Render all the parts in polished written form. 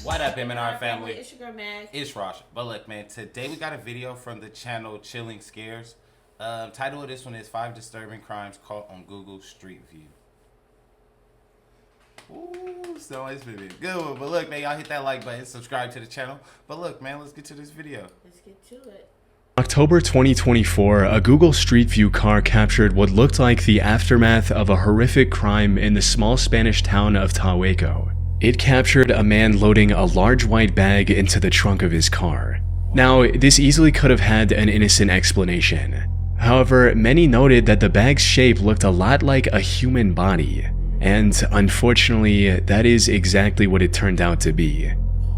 What up, M&R family? It's your girl Mag. It's Rash. But look, man, today we got a video from the channel Chilling Scares. Title of this one is 5 Disturbing Crimes Caught on Google Street View. Ooh, so it's been a good one. But look, man, y'all hit that like button, subscribe to the channel. But look, man, let's get to this video. Let's get to it. October 2024, a Google Street View car captured what looked like the aftermath of a horrific crime in the small Spanish town of Tahueco. It captured a man loading a large white bag into the trunk of his car. Now, this easily could have had an innocent explanation. However, many noted that the bag's shape looked a lot like a human body. And unfortunately, that is exactly what it turned out to be.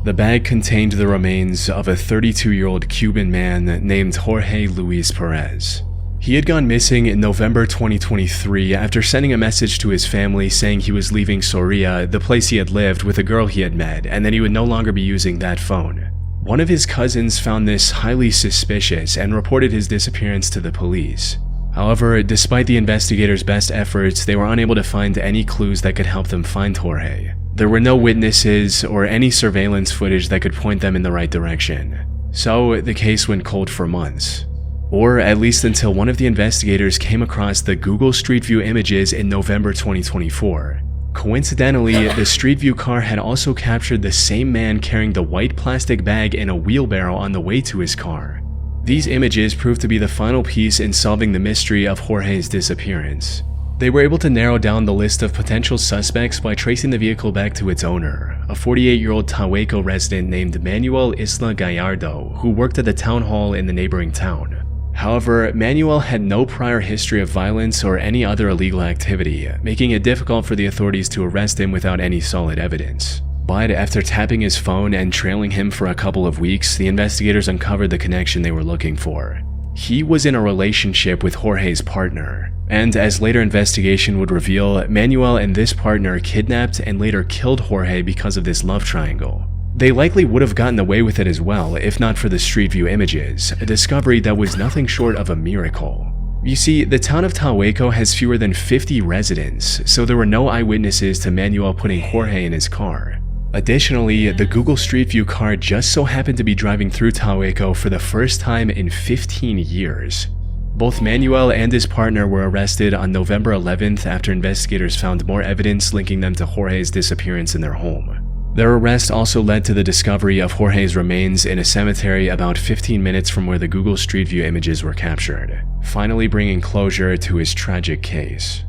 The bag contained the remains of a 32-year-old Cuban man named Jorge Luis Perez. He had gone missing in November 2023 after sending a message to his family saying he was leaving Soria, the place he had lived, with a girl he had met, and that he would no longer be using that phone. One of his cousins found this highly suspicious and reported his disappearance to the police. However, despite the investigators' best efforts, they were unable to find any clues that could help them find Jorge. There were no witnesses or any surveillance footage that could point them in the right direction. So, the case went cold for months. Or at least until one of the investigators came across the Google Street View images in November 2024. Coincidentally, the Street View car had also captured the same man carrying the white plastic bag in a wheelbarrow on the way to his car. These images proved to be the final piece in solving the mystery of Jorge's disappearance. They were able to narrow down the list of potential suspects by tracing the vehicle back to its owner, a 48-year-old Tahueco resident named Manuel Isla Gallardo, who worked at the town hall in the neighboring town. However, Manuel had no prior history of violence or any other illegal activity, making it difficult for the authorities to arrest him without any solid evidence. But after tapping his phone and trailing him for a couple of weeks, the investigators uncovered the connection they were looking for. He was in a relationship with Jorge's partner, and as later investigation would reveal, Manuel and this partner kidnapped and later killed Jorge because of this love triangle. They likely would have gotten away with it as well if not for the Street View images, a discovery that was nothing short of a miracle. You see, the town of Tahueco has fewer than 50 residents, so there were no eyewitnesses to Manuel putting Jorge in his car. Additionally, the Google Street View car just so happened to be driving through Tahueco for the first time in 15 years. Both Manuel and his partner were arrested on November 11th after investigators found more evidence linking them to Jorge's disappearance in their home. Their arrest also led to the discovery of Jorge's remains in a cemetery about 15 minutes from where the Google Street View images were captured, finally bringing closure to his tragic case.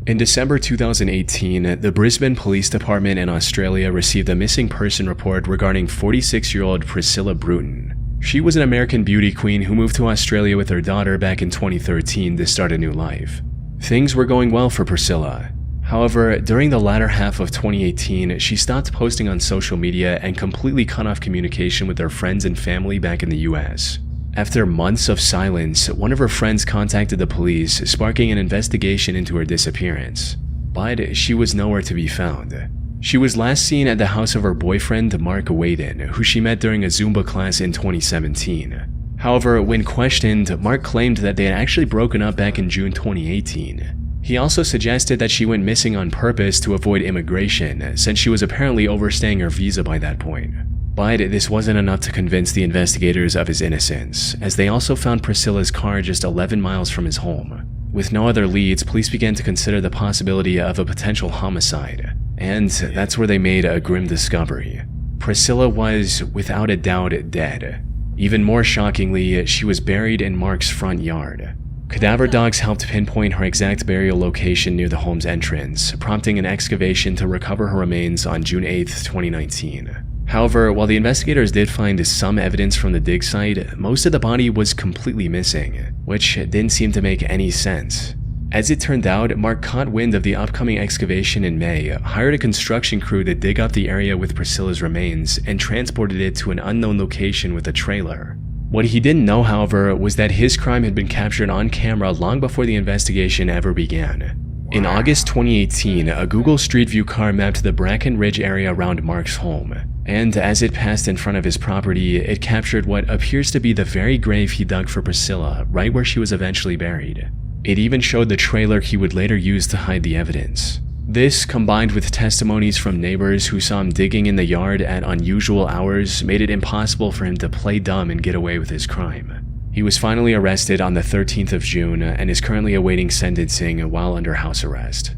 In December 2018, the Brisbane Police Department in Australia received a missing person report regarding 46-year-old Priscilla Bruton. She was an American beauty queen who moved to Australia with her daughter back in 2013 to start a new life. Things were going well for Priscilla. However, during the latter half of 2018, she stopped posting on social media and completely cut off communication with her friends and family back in the US. After months of silence, one of her friends contacted the police, sparking an investigation into her disappearance. But she was nowhere to be found. She was last seen at the house of her boyfriend, Mark Waden, who she met during a Zumba class in 2017. However, when questioned, Mark claimed that they had actually broken up back in June 2018. He also suggested that she went missing on purpose to avoid immigration, since she was apparently overstaying her visa by that point. But this wasn't enough to convince the investigators of his innocence, as they also found Priscilla's car just 11 miles from his home. With no other leads, police began to consider the possibility of a potential homicide, and that's where they made a grim discovery. Priscilla was, without a doubt, dead. Even more shockingly, she was buried in Mark's front yard. Cadaver dogs helped pinpoint her exact burial location near the home's entrance, prompting an excavation to recover her remains on June 8, 2019. However, while the investigators did find some evidence from the dig site, most of the body was completely missing, which didn't seem to make any sense. As it turned out, Mark caught wind of the upcoming excavation in May, hired a construction crew to dig up the area with Priscilla's remains, and transported it to an unknown location with a trailer. What he didn't know, however, was that his crime had been captured on camera long before the investigation ever began. In August 2018, a Google Street View car mapped the Bracken Ridge area around Mark's home, and as it passed in front of his property, it captured what appears to be the very grave he dug for Priscilla, right where she was eventually buried. It even showed the trailer he would later use to hide the evidence. This, combined with testimonies from neighbors who saw him digging in the yard at unusual hours, made it impossible for him to play dumb and get away with his crime. He was finally arrested on the 13th of June and is currently awaiting sentencing while under house arrest.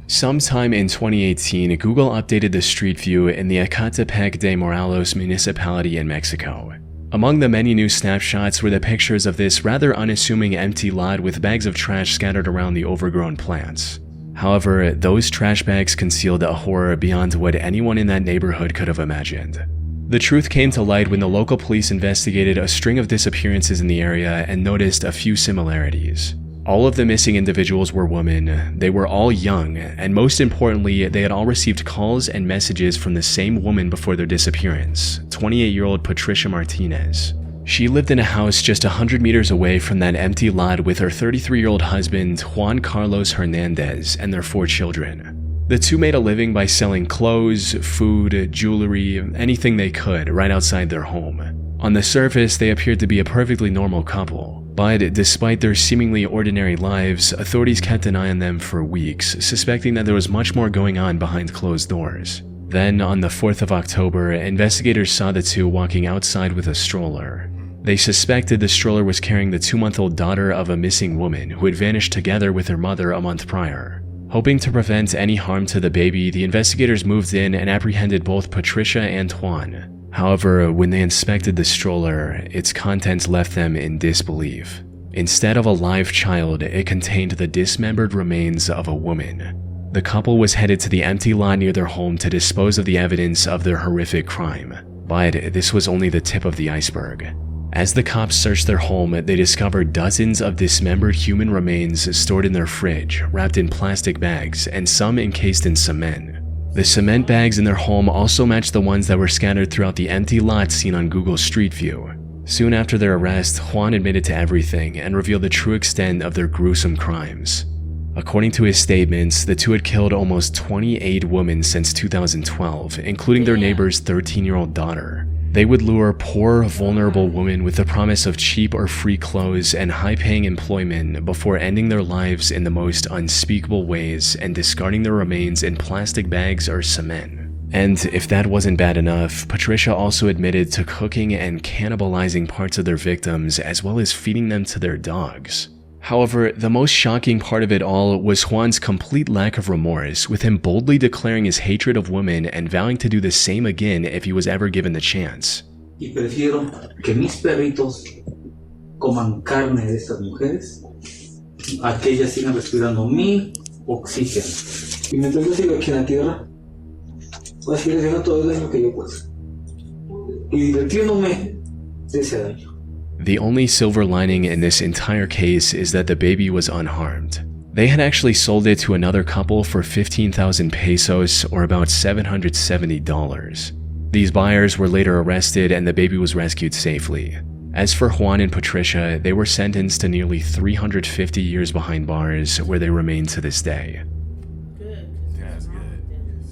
Sometime in 2018, Google updated the street view in the Ecatepec de Morelos municipality in Mexico. Among the many new snapshots were the pictures of this rather unassuming empty lot with bags of trash scattered around the overgrown plants. However, those trash bags concealed a horror beyond what anyone in that neighborhood could have imagined. The truth came to light when the local police investigated a string of disappearances in the area and noticed a few similarities. All of the missing individuals were women, they were all young, and most importantly, they had all received calls and messages from the same woman before their disappearance, 28-year-old Patricia Martinez. She lived in a house just 100 meters away from that empty lot with her 33-year-old husband, Juan Carlos Hernandez, and their 4 children. The two made a living by selling clothes, food, jewelry, anything they could right outside their home. On the surface, they appeared to be a perfectly normal couple. But despite their seemingly ordinary lives, authorities kept an eye on them for weeks, suspecting that there was much more going on behind closed doors. Then, on the 4th of October, investigators saw the two walking outside with a stroller. They suspected the stroller was carrying the 2-month-old daughter of a missing woman who had vanished together with her mother a month prior. Hoping to prevent any harm to the baby, the investigators moved in and apprehended both Patricia and Juan. However, when they inspected the stroller, its contents left them in disbelief. Instead of a live child, it contained the dismembered remains of a woman. The couple was headed to the empty lot near their home to dispose of the evidence of their horrific crime. But this was only the tip of the iceberg. As the cops searched their home, they discovered dozens of dismembered human remains stored in their fridge, wrapped in plastic bags, and some encased in cement. The cement bags in their home also matched the ones that were scattered throughout the empty lot seen on Google Street View. Soon after their arrest, Juan admitted to everything and revealed the true extent of their gruesome crimes. According to his statements, the two had killed almost 28 women since 2012, including their neighbor's 13-year-old daughter. They would lure poor, vulnerable women with the promise of cheap or free clothes and high-paying employment before ending their lives in the most unspeakable ways and discarding their remains in plastic bags or cement. And if that wasn't bad enough, Patricia also admitted to cooking and cannibalizing parts of their victims as well as feeding them to their dogs. However, the most shocking part of it all was Juan's complete lack of remorse, with him boldly declaring his hatred of women and vowing to do the same again if he was ever given the chance. Y prefiero que mis perritos coman carne de estas mujeres a que ellas sigan respirando mi oxígeno. Y mientras yo siga aquí en la tierra, voy a seguir haciendo todo el daño que yo pueda. Y divirtiéndome de ese daño. The only silver lining in this entire case is that the baby was unharmed. They had actually sold it to another couple for 15,000 pesos, or about $770. These buyers were later arrested and the baby was rescued safely. As for Juan and Patricia, they were sentenced to nearly 350 years behind bars, where they remain to this day. That's good.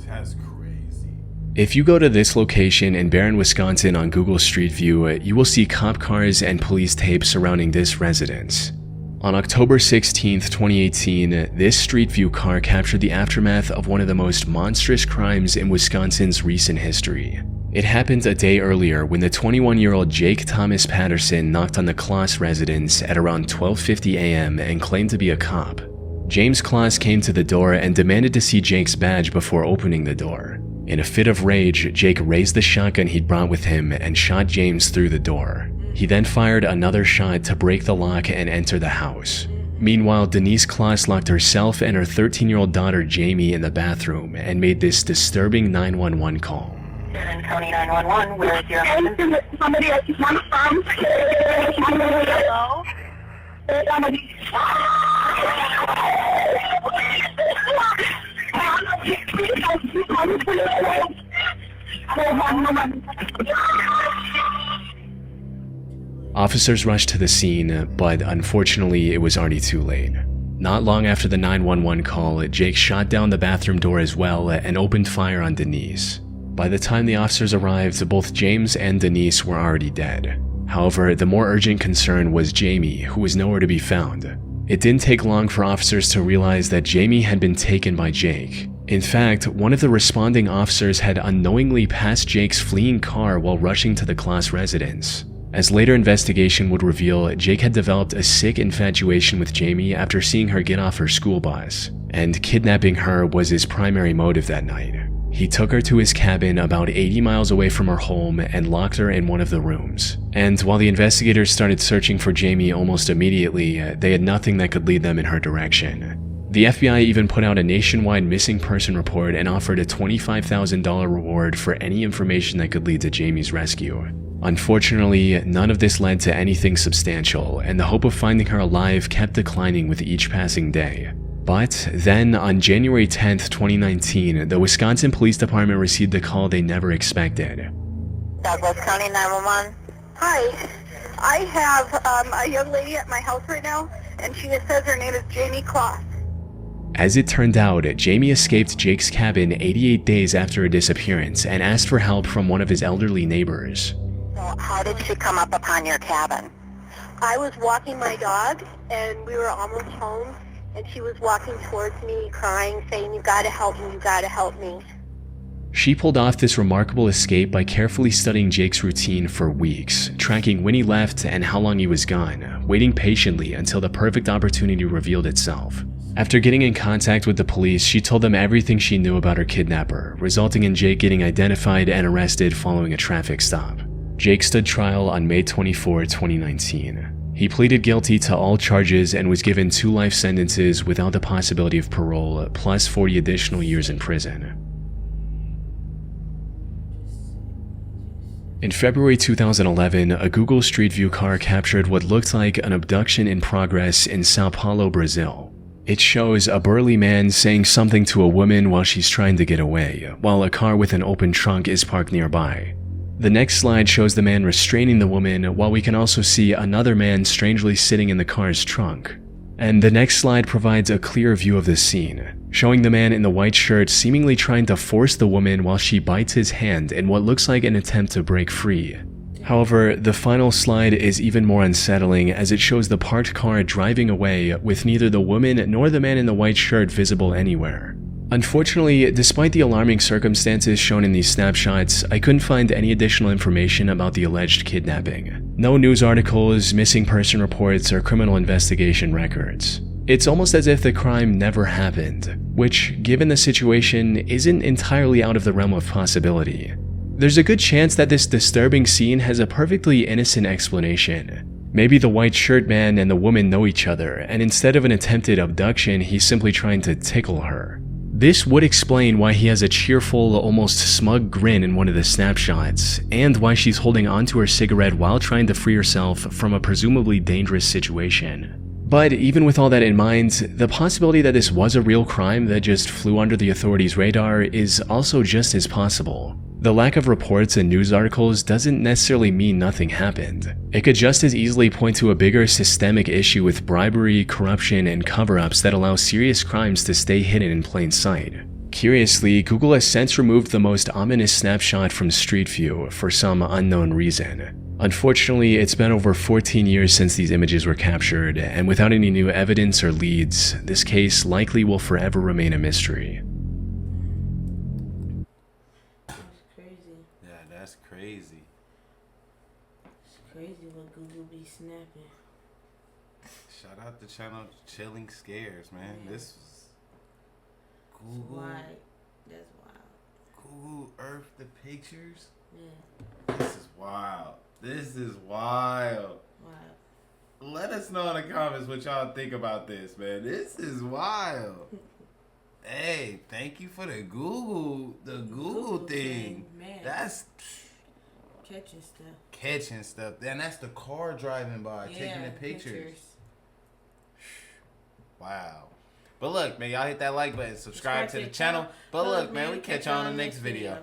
That's crazy. If you go to this location in Barron, Wisconsin on Google Street View, you will see cop cars and police tape surrounding this residence. On October 16, 2018, this Street View car captured the aftermath of one of the most monstrous crimes in Wisconsin's recent history. It happened a day earlier when the 21-year-old Jake Thomas Patterson knocked on the Kloss residence at around 12:50 a.m. and claimed to be a cop. James Kloss came to the door and demanded to see Jake's badge before opening the door. In a fit of rage, Jake raised the shotgun he'd brought with him and shot James through the door. He then fired another shot to break the lock and enter the house. Meanwhile, Denise Kloss locked herself and her 13-year-old daughter Jamie in the bathroom and made this disturbing 911 call. County 911, where is your husband? Somebody at my farm. Hello? Officers rushed to the scene, but unfortunately it was already too late. Not long after the 911 call, Jake shot down the bathroom door as well and opened fire on Denise. By the time the officers arrived, both James and Denise were already dead. However, the more urgent concern was Jamie, who was nowhere to be found. It didn't take long for officers to realize that Jamie had been taken by Jake. In fact, one of the responding officers had unknowingly passed Jake's fleeing car while rushing to the Kloss residence. As later investigation would reveal, Jake had developed a sick infatuation with Jamie after seeing her get off her school bus, and kidnapping her was his primary motive that night. He took her to his cabin about 80 miles away from her home and locked her in one of the rooms. And while the investigators started searching for Jamie almost immediately, they had nothing that could lead them in her direction. The FBI even put out a nationwide missing person report and offered a $25,000 reward for any information that could lead to Jamie's rescue. Unfortunately, none of this led to anything substantial, and the hope of finding her alive kept declining with each passing day. But then, on January 10th, 2019, the Wisconsin Police Department received a call they never expected. Douglas County 911. Hi. I have a young lady at my house right now, and she says her name is Jamie Kloss. As it turned out, Jamie escaped Jake's cabin 88 days after her disappearance and asked for help from one of his elderly neighbors. So how did she come up upon your cabin? I was walking my dog, and we were almost home, and she was walking towards me, crying, saying, "You gotta help me, you gotta help me." She pulled off this remarkable escape by carefully studying Jake's routine for weeks, tracking when he left and how long he was gone, waiting patiently until the perfect opportunity revealed itself. After getting in contact with the police, she told them everything she knew about her kidnapper, resulting in Jake getting identified and arrested following a traffic stop. Jake stood trial on May 24, 2019. He pleaded guilty to all charges and was given 2 life sentences without the possibility of parole, plus 40 additional years in prison. In February 2011, a Google Street View car captured what looked like an abduction in progress in Sao Paulo, Brazil. It shows a burly man saying something to a woman while she's trying to get away, while a car with an open trunk is parked nearby. The next slide shows the man restraining the woman, while we can also see another man strangely sitting in the car's trunk. And the next slide provides a clear view of the scene, showing the man in the white shirt seemingly trying to force the woman while she bites his hand in what looks like an attempt to break free. However, the final slide is even more unsettling as it shows the parked car driving away with neither the woman nor the man in the white shirt visible anywhere. Unfortunately, despite the alarming circumstances shown in these snapshots, I couldn't find any additional information about the alleged kidnapping. No news articles, missing person reports, or criminal investigation records. It's almost as if the crime never happened, which, given the situation, isn't entirely out of the realm of possibility. There's a good chance that this disturbing scene has a perfectly innocent explanation. Maybe the white shirt man and the woman know each other, and instead of an attempted abduction, he's simply trying to tickle her. This would explain why he has a cheerful, almost smug grin in one of the snapshots, and why she's holding onto her cigarette while trying to free herself from a presumably dangerous situation. But even with all that in mind, the possibility that this was a real crime that just flew under the authorities' radar is also just as possible. The lack of reports and news articles doesn't necessarily mean nothing happened. It could just as easily point to a bigger systemic issue with bribery, corruption, and cover-ups that allow serious crimes to stay hidden in plain sight. Curiously, Google has since removed the most ominous snapshot from Street View for some unknown reason. Unfortunately, it's been over 14 years since these images were captured, and without any new evidence or leads, this case likely will forever remain a mystery. That's crazy. It's crazy what Google be snapping. Shout out the channel Chilling Scares, man. Yeah. This was Google. Why? That's wild. Google Earth the pictures. Yeah. This is wild. This is wild. Wow. Let us know in the comments what y'all think about this, man. This is wild. Hey, thank you for the Google thing. Man. That's Catching stuff. And that's the car driving by, taking the pictures. Wow. But look, man, y'all hit that like button, subscribe to the channel. But look, man, we catch y'all on the next video.